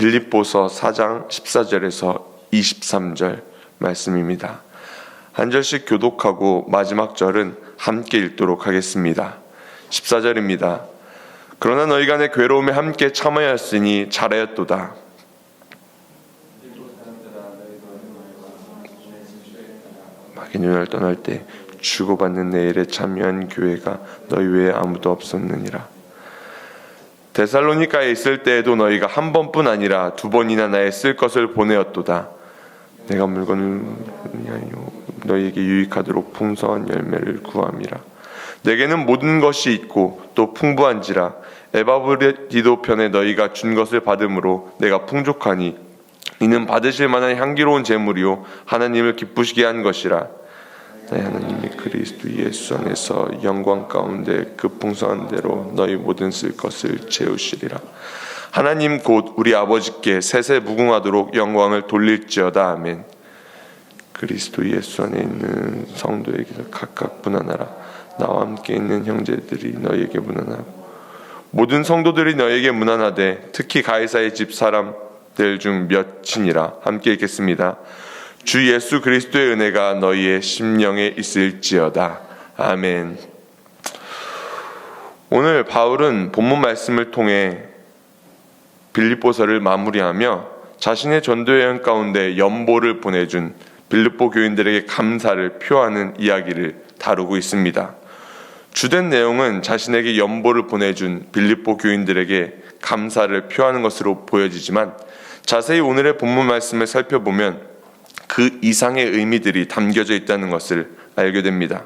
빌립보서 4장 14절에서 23절 말씀입니다. 한 절씩 교독하고 마지막 절은 함께 읽도록 하겠습니다. 14절입니다. 그러나 너희가 내 괴로움에 함께 참아였으니 잘하였도다. 마게도냐를 떠날 때 주고받는 내 일에 참여한 교회가 너희 외에 아무도 없었느니라. 데살로니가에 있을 때에도 너희가 한 번뿐 아니라 두 번이나 나의 쓸 것을 보내었도다. 내가 물건을 아니요 너희에게 유익하도록 풍성한 열매를 구함이라. 내게는 모든 것이 있고 또 풍부한지라. 에바브레디도 편에 너희가 준 것을 받음으로 내가 풍족하니 이는 받으실 만한 향기로운 제물이요 하나님을 기쁘시게 한 것이라. 내 하나님이 그리스도 예수 안에서 영광 가운데 그 풍성한 대로 너희 모든 쓸 것을 채우시리라. 하나님 곧 우리 아버지께 세세 무궁하도록 영광을 돌릴지어다. 아멘. 그리스도 예수 안에 있는 성도에게서 각각 문안하라. 나와 함께 있는 형제들이 너희에게 문안하고 모든 성도들이 너희에게 문안하되 특히 가이사의 집 사람들 중 몇이니라. 함께 읽겠습니다. 주 예수 그리스도의 은혜가 너희의 심령에 있을지어다. 아멘. 오늘 바울은 본문 말씀을 통해 빌립보서를 마무리하며 자신의 전도 여행 가운데 연보를 보내준 빌립보 교인들에게 감사를 표하는 이야기를 다루고 있습니다. 주된 내용은 자신에게 연보를 보내준 빌립보 교인들에게 감사를 표하는 것으로 보여지지만 자세히 오늘의 본문 말씀을 살펴보면 그 이상의 의미들이 담겨져 있다는 것을 알게 됩니다.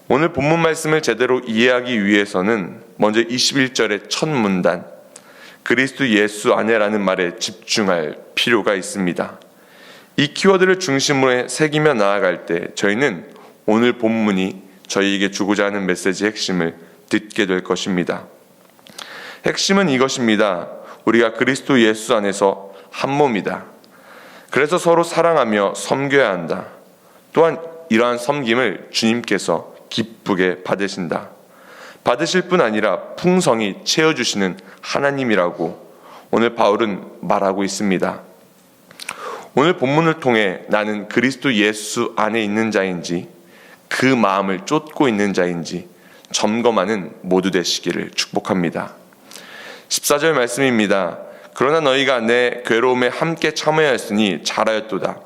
오늘 본문 말씀을 제대로 이해하기 위해서는 먼저 21절의 첫 문단 그리스도 예수 안에라는 말에 집중할 필요가 있습니다. 이 키워드를 중심으로 새기며 나아갈 때 저희는 오늘 본문이 저희에게 주고자 하는 메시지의 핵심을 듣게 될 것입니다. 핵심은 이것입니다. 우리가 그리스도 예수 안에서 한 몸이다. 그래서 서로 사랑하며 섬겨야 한다. 또한 이러한 섬김을 주님께서 기쁘게 받으신다. 받으실 뿐 아니라 풍성히 채워주시는 하나님이라고 오늘 바울은 말하고 있습니다. 오늘 본문을 통해 나는 그리스도 예수 안에 있는 자인지 그 마음을 쫓고 있는 자인지 점검하는 모두 되시기를 축복합니다. 14절 말씀입니다. 그러나 너희가 내 괴로움에 함께 참여하였으니 잘하였도다.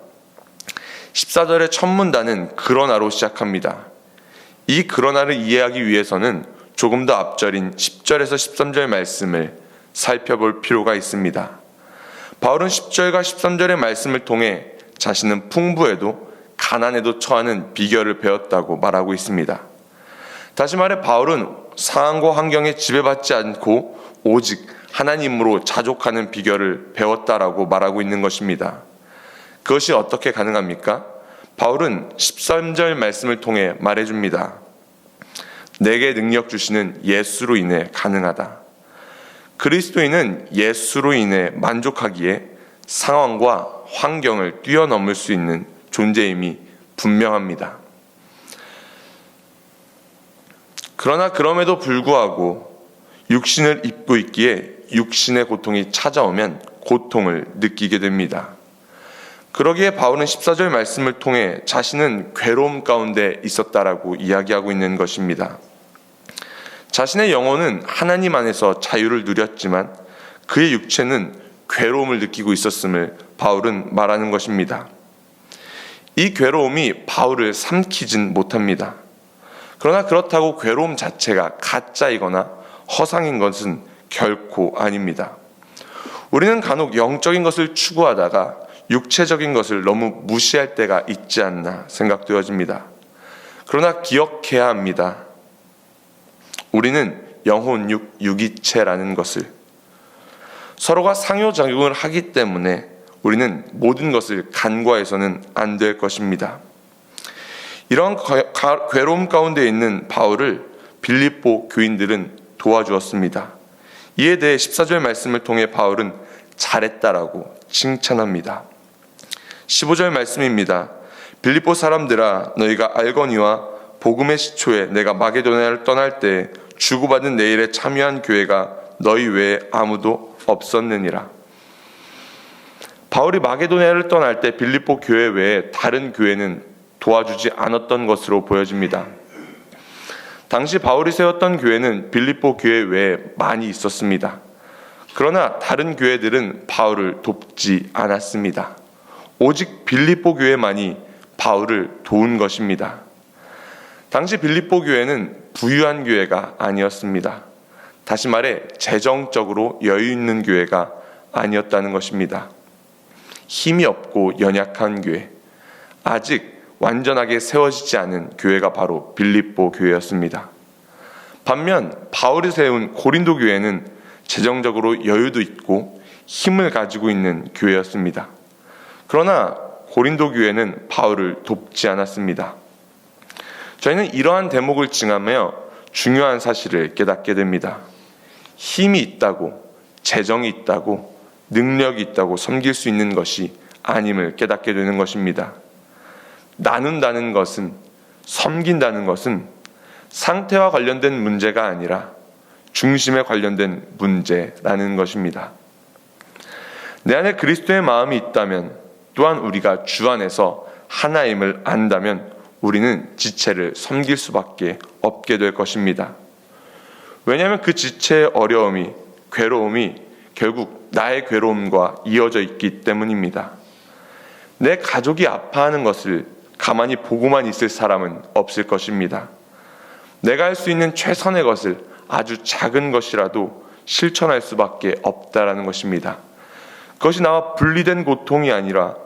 14절의 첫 문단은 그러나로 시작합니다. 이 그러나를 이해하기 위해서는 조금 더 앞절인 10절에서 13절 말씀을 살펴볼 필요가 있습니다. 바울은 10절과 13절의 말씀을 통해 자신은 풍부에도 가난에도 처하는 비결을 배웠다고 말하고 있습니다. 다시 말해 바울은 상황과 환경에 지배받지 않고 오직 하나님으로 자족하는 비결을 배웠다라고 말하고 있는 것입니다. 그것이 어떻게 가능합니까? 바울은 13절 말씀을 통해 말해줍니다. 내게 능력 주시는 예수로 인해 가능하다. 그리스도인은 예수로 인해 만족하기에 상황과 환경을 뛰어넘을 수 있는 존재임이 분명합니다. 그러나 그럼에도 불구하고 육신을 입고 있기에 육신의 고통이 찾아오면 고통을 느끼게 됩니다. 그러기에 바울은 14절 말씀을 통해 자신은 괴로움 가운데 있었다라고 이야기하고 있는 것입니다. 자신의 영혼은 하나님 안에서 자유를 누렸지만 그의 육체는 괴로움을 느끼고 있었음을 바울은 말하는 것입니다. 이 괴로움이 바울을 삼키진 못합니다. 그러나 그렇다고 괴로움 자체가 가짜이거나 허상인 것은 결코 아닙니다. 우리는 간혹 영적인 것을 추구하다가 육체적인 것을 너무 무시할 때가 있지 않나 생각되어집니다. 그러나 기억해야 합니다. 우리는 영혼 유기체라는 것을 서로가 상호작용을 하기 때문에 우리는 모든 것을 간과해서는 안 될 것입니다. 이러한 괴로움 가운데 있는 바울을 빌립보 교인들은 도와주었습니다. 이에 대해 14절 말씀을 통해 바울은 잘했다라고 칭찬합니다. 15절 말씀입니다. 빌립보 사람들아 너희가 알거니와 복음의 시초에 내가 마게도냐를 떠날 때 주고받은 내 일에 참여한 교회가 너희 외에 아무도 없었느니라. 바울이 마게도냐를 떠날 때 빌립보 교회 외에 다른 교회는 도와주지 않았던 것으로 보여집니다. 당시 바울이 세웠던 교회는 빌립보 교회 외에 많이 있었습니다. 그러나 다른 교회들은 바울을 돕지 않았습니다. 오직 빌립보 교회만이 바울을 도운 것입니다. 당시 빌립보 교회는 부유한 교회가 아니었습니다. 다시 말해 재정적으로 여유 있는 교회가 아니었다는 것입니다. 힘이 없고 연약한 교회, 아직 완전하게 세워지지 않은 교회가 바로 빌립보 교회였습니다. 반면 바울이 세운 고린도 교회는 재정적으로 여유도 있고 힘을 가지고 있는 교회였습니다. 그러나 고린도 교회는 바울을 돕지 않았습니다. 저희는 이러한 대목을 징하며 중요한 사실을 깨닫게 됩니다. 힘이 있다고, 재정이 있다고, 능력이 있다고 섬길 수 있는 것이 아님을 깨닫게 되는 것입니다. 나눈다는 것은, 섬긴다는 것은 상태와 관련된 문제가 아니라 중심에 관련된 문제라는 것입니다. 내 안에 그리스도의 마음이 있다면, 또한 우리가 주 안에서 하나임을 안다면 우리는 지체를 섬길 수밖에 없게 될 것입니다. 왜냐하면 그 지체의 어려움이, 괴로움이 결국 나의 괴로움과 이어져 있기 때문입니다. 내 가족이 아파하는 것을 가만히 보고만 있을 사람은 없을 것입니다. 내가 할 수 있는 최선의 것을 아주 작은 것이라도 실천할 수밖에 없다라는 것입니다. 그것이 나와 분리된 고통이 아니라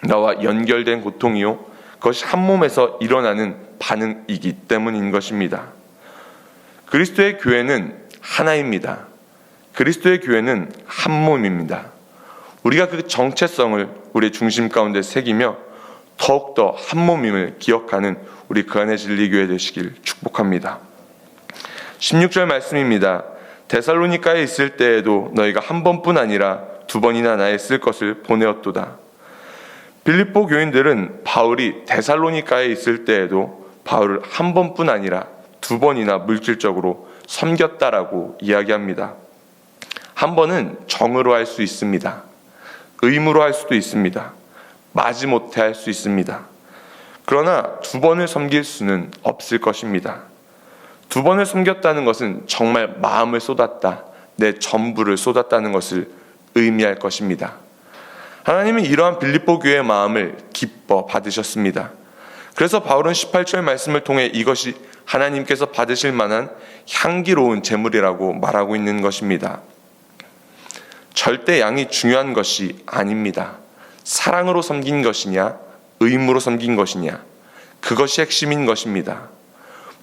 나와 연결된 고통이요, 그것이 한 몸에서 일어나는 반응이기 때문인 것입니다. 그리스도의 교회는 하나입니다. 그리스도의 교회는 한 몸입니다. 우리가 그 정체성을 우리의 중심 가운데 새기며 더욱더 한 몸임을 기억하는 우리 그 안의 진리교회 되시길 축복합니다. 16절 말씀입니다. 데살로니가에 있을 때에도 너희가 한 번뿐 아니라 두 번이나 나의 쓸 것을 보내었도다. 빌립보 교인들은 바울이 데살로니가에 있을 때에도 바울을 한 번뿐 아니라 두 번이나 물질적으로 섬겼다라고 이야기합니다. 한 번은 정으로 할 수 있습니다. 의무로 할 수도 있습니다. 마지못해 할 수 있습니다. 그러나 두 번을 섬길 수는 없을 것입니다. 두 번을 섬겼다는 것은 정말 마음을 쏟았다, 내 전부를 쏟았다는 것을 의미할 것입니다. 하나님은 이러한 빌립보 교회의 마음을 기뻐 받으셨습니다. 그래서 바울은 18절 말씀을 통해 이것이 하나님께서 받으실 만한 향기로운 제물이라고 말하고 있는 것입니다. 절대 양이 중요한 것이 아닙니다. 사랑으로 섬긴 것이냐, 의무로 섬긴 것이냐, 그것이 핵심인 것입니다.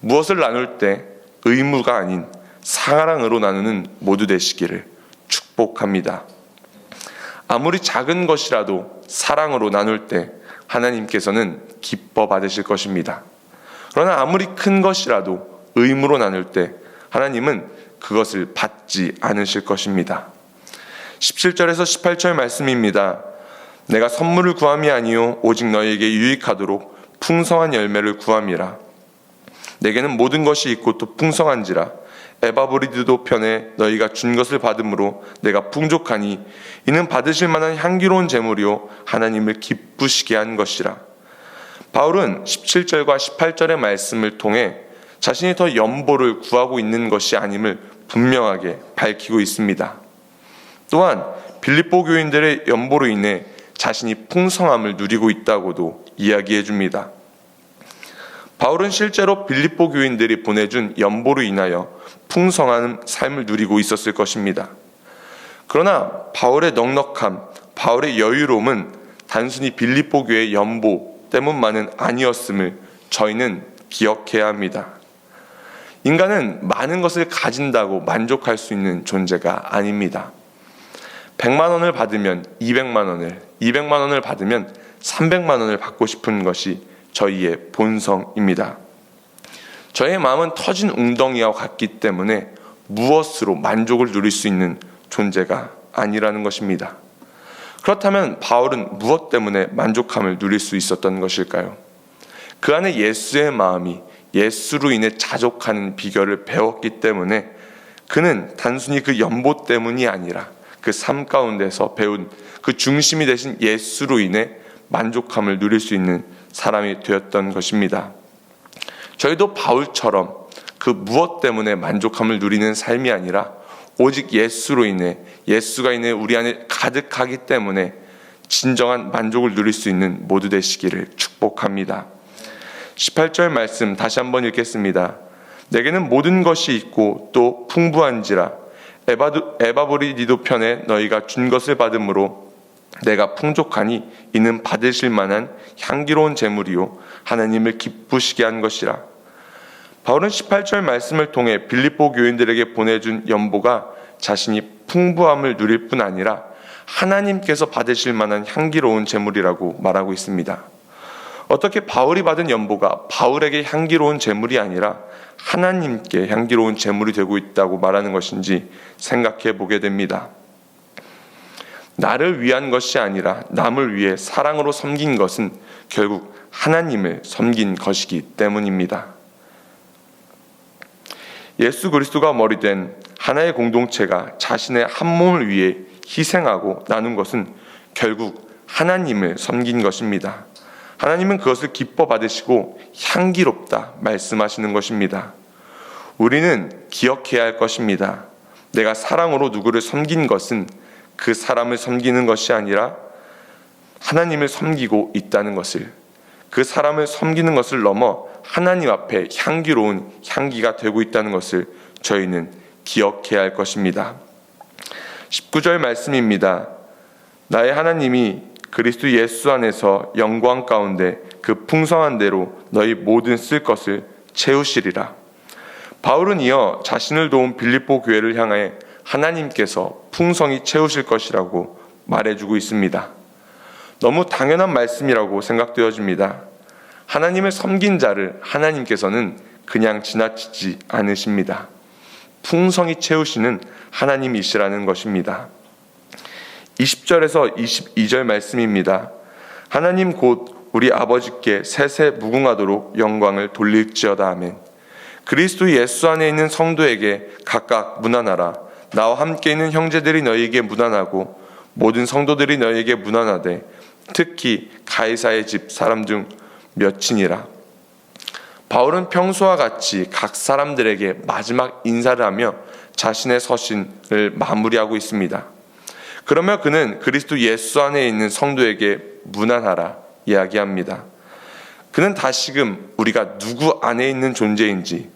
무엇을 나눌 때 의무가 아닌 사랑으로 나누는 모두 되시기를 축복합니다. 아무리 작은 것이라도 사랑으로 나눌 때 하나님께서는 기뻐 받으실 것입니다. 그러나 아무리 큰 것이라도 의무로 나눌 때 하나님은 그것을 받지 않으실 것입니다. 17절에서 18절 말씀입니다. 내가 선물을 구함이 아니요 오직 너희에게 유익하도록 풍성한 열매를 구함이라. 내게는 모든 것이 있고 또 풍성한지라. 에바브리드도 편에 너희가 준 것을 받음으로 내가 풍족하니 이는 받으실 만한 향기로운 제물이요 하나님을 기쁘시게 한 것이라. 바울은 17절과 18절의 말씀을 통해 자신이 더 연보를 구하고 있는 것이 아님을 분명하게 밝히고 있습니다. 또한 빌립보 교인들의 연보로 인해 자신이 풍성함을 누리고 있다고도 이야기해 줍니다. 바울은 실제로 빌립보 교인들이 보내준 연보로 인하여 풍성한 삶을 누리고 있었을 것입니다. 그러나 바울의 넉넉함, 바울의 여유로움은 단순히 빌립보 교회의 연보 때문만은 아니었음을 저희는 기억해야 합니다. 인간은 많은 것을 가진다고 만족할 수 있는 존재가 아닙니다. 100만 원을 받으면 200만 원을, 200만 원을 받으면 300만 원을 받고 싶은 것이 저희의 본성입니다. 저희의 마음은 터진 웅덩이와 같기 때문에 무엇으로 만족을 누릴 수 있는 존재가 아니라는 것입니다. 그렇다면 바울은 무엇 때문에 만족함을 누릴 수 있었던 것일까요? 그 안에 예수의 마음이 예수로 인해 자족하는 비결을 배웠기 때문에 그는 단순히 그 연보 때문이 아니라 그 삶 가운데서 배운 그 중심이 되신 예수로 인해 만족함을 누릴 수 있는 사람이 되었던 것입니다. 저희도 바울처럼 그 무엇 때문에 만족함을 누리는 삶이 아니라 오직 예수로 인해, 예수가 인해 우리 안에 가득하기 때문에 진정한 만족을 누릴 수 있는 모두 되시기를 축복합니다. 18절 말씀 다시 한번 읽겠습니다. 내게는 모든 것이 있고 또 풍부한지라 에바브리니도 편에 너희가 준 것을 받음으로 내가 풍족하니 이는 받으실 만한 향기로운 제물이요 하나님을 기쁘시게 한 것이라. 바울은 18절 말씀을 통해 빌립보 교인들에게 보내준 연보가 자신이 풍부함을 누릴 뿐 아니라 하나님께서 받으실 만한 향기로운 제물이라고 말하고 있습니다. 어떻게 바울이 받은 연보가 바울에게 향기로운 제물이 아니라 하나님께 향기로운 제물이 되고 있다고 말하는 것인지 생각해 보게 됩니다. 나를 위한 것이 아니라 남을 위해 사랑으로 섬긴 것은 결국 하나님을 섬긴 것이기 때문입니다. 예수 그리스도가 머리 된 하나의 공동체가 자신의 한 몸을 위해 희생하고 나눈 것은 결국 하나님을 섬긴 것입니다. 하나님은 그것을 기뻐 받으시고 향기롭다 말씀하시는 것입니다. 우리는 기억해야 할 것입니다. 내가 사랑으로 누구를 섬긴 것은 그 사람을 섬기는 것이 아니라 하나님을 섬기고 있다는 것을, 그 사람을 섬기는 것을 넘어 하나님 앞에 향기로운 향기가 되고 있다는 것을 저희는 기억해야 할 것입니다. 19절 말씀입니다. 나의 하나님이 그리스도 예수 안에서 영광 가운데 그 풍성한 대로 너희 모든 쓸 것을 채우시리라. 바울은 이어 자신을 도운 빌립보 교회를 향해 하나님께서 풍성히 채우실 것이라고 말해주고 있습니다. 너무 당연한 말씀이라고 생각되어집니다. 하나님을 섬긴 자를 하나님께서는 그냥 지나치지 않으십니다. 풍성히 채우시는 하나님이시라는 것입니다. 20절에서 22절 말씀입니다. 하나님 곧 우리 아버지께 세세 무궁하도록 영광을 돌릴지어다. 아멘. 그리스도 예수 안에 있는 성도에게 각각 문안하라. 나와 함께 있는 형제들이 너희에게 문안하고 모든 성도들이 너희에게 문안하되 특히 가이사의 집 사람 중 몇이니라. 바울은 평소와 같이 각 사람들에게 마지막 인사를 하며 자신의 서신을 마무리하고 있습니다. 그러며 그는 그리스도 예수 안에 있는 성도에게 문안하라 이야기합니다. 그는 다시금 우리가 누구 안에 있는 존재인지,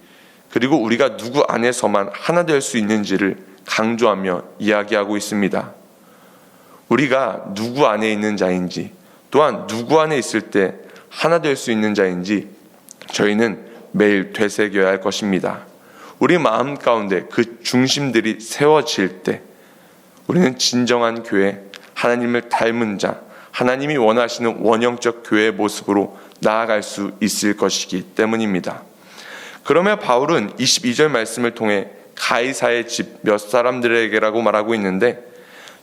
그리고 우리가 누구 안에서만 하나 될 수 있는지를 강조하며 이야기하고 있습니다. 우리가 누구 안에 있는 자인지, 또한 누구 안에 있을 때 하나 될 수 있는 자인지 저희는 매일 되새겨야 할 것입니다. 우리 마음 가운데 그 중심들이 세워질 때 우리는 진정한 교회, 하나님을 닮은 자, 하나님이 원하시는 원형적 교회의 모습으로 나아갈 수 있을 것이기 때문입니다. 그러며 바울은 22절 말씀을 통해 가이사의 집 몇 사람들에게라고 말하고 있는데,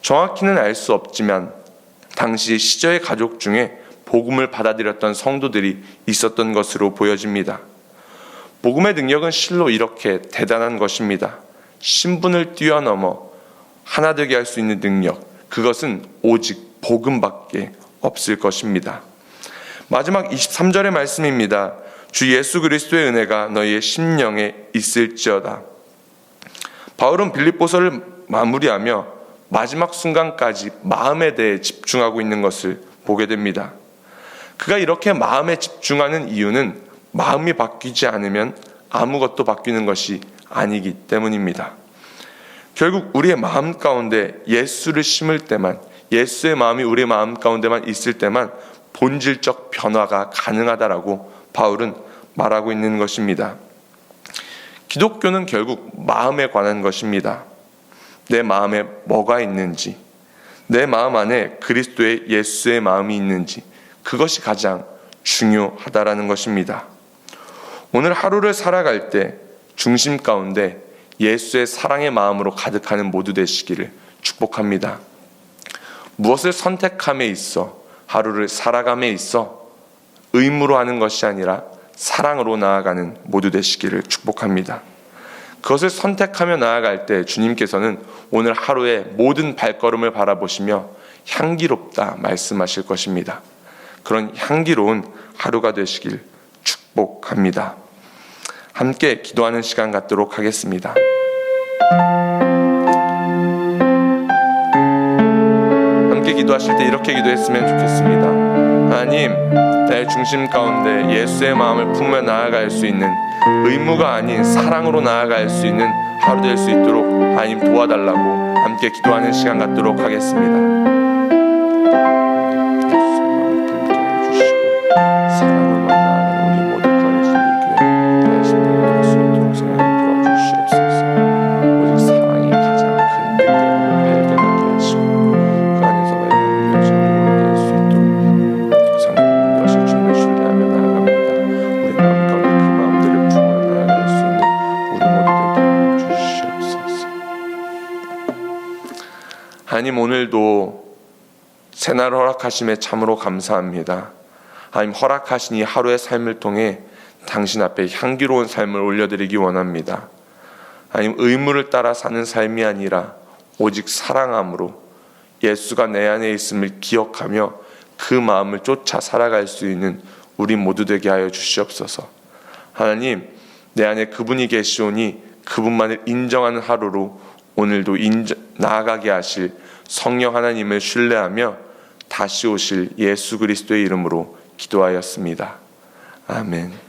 정확히는 알 수 없지만 당시 시저의 가족 중에 복음을 받아들였던 성도들이 있었던 것으로 보여집니다. 복음의 능력은 실로 이렇게 대단한 것입니다. 신분을 뛰어넘어 하나 되게 할 수 있는 능력, 그것은 오직 복음밖에 없을 것입니다. 마지막 23절의 말씀입니다. 주 예수 그리스도의 은혜가 너희의 심령에 있을지어다. 바울은 빌립보서를 마무리하며 마지막 순간까지 마음에 대해 집중하고 있는 것을 보게 됩니다. 그가 이렇게 마음에 집중하는 이유는 마음이 바뀌지 않으면 아무것도 바뀌는 것이 아니기 때문입니다. 결국 우리의 마음 가운데 예수를 심을 때만, 예수의 마음이 우리의 마음 가운데만 있을 때만 본질적 변화가 가능하다라고 바울은 말하고 있는 것입니다. 기독교는 결국 마음에 관한 것입니다. 내 마음에 뭐가 있는지, 내 마음 안에 그리스도의 예수의 마음이 있는지, 그것이 가장 중요하다라는 것입니다. 오늘 하루를 살아갈 때 중심 가운데 예수의 사랑의 마음으로 가득하는 모두 되시기를 축복합니다. 무엇을 선택함에 있어, 하루를 살아감에 있어 의무로 하는 것이 아니라 사랑으로 나아가는 모두 되시기를 축복합니다. 그것을 선택하며 나아갈 때 주님께서는 오늘 하루의 모든 발걸음을 바라보시며 향기롭다 말씀하실 것입니다. 그런 향기로운 하루가 되시길 축복합니다. 함께 기도하는 시간 갖도록 하겠습니다. 함께 기도하실 때 이렇게 기도했으면 좋겠습니다. 하나님, 나의 중심 가운데 예수의 마음을 품으며 나아갈 수 있는, 의무가 아닌 사랑으로 나아갈 수 있는 하루 될 수 있도록 하나님 도와달라고 함께 기도하는 시간 갖도록 하겠습니다. 하나님, 오늘도 새날을 허락하심에 참으로 감사합니다. 하나님, 허락하신 이 하루의 삶을 통해 당신 앞에 향기로운 삶을 올려드리기 원합니다. 하나님, 의무를 따라 사는 삶이 아니라 오직 사랑함으로 예수가 내 안에 있음을 기억하며 그 마음을 쫓아 살아갈 수 있는 우리 모두 되게 하여 주시옵소서. 하나님, 내 안에 그분이 계시오니 그분만을 인정하는 하루로 오늘도 나아가게 하실 성령 하나님을 신뢰하며 다시 오실 예수 그리스도의 이름으로 기도하였습니다. 아멘.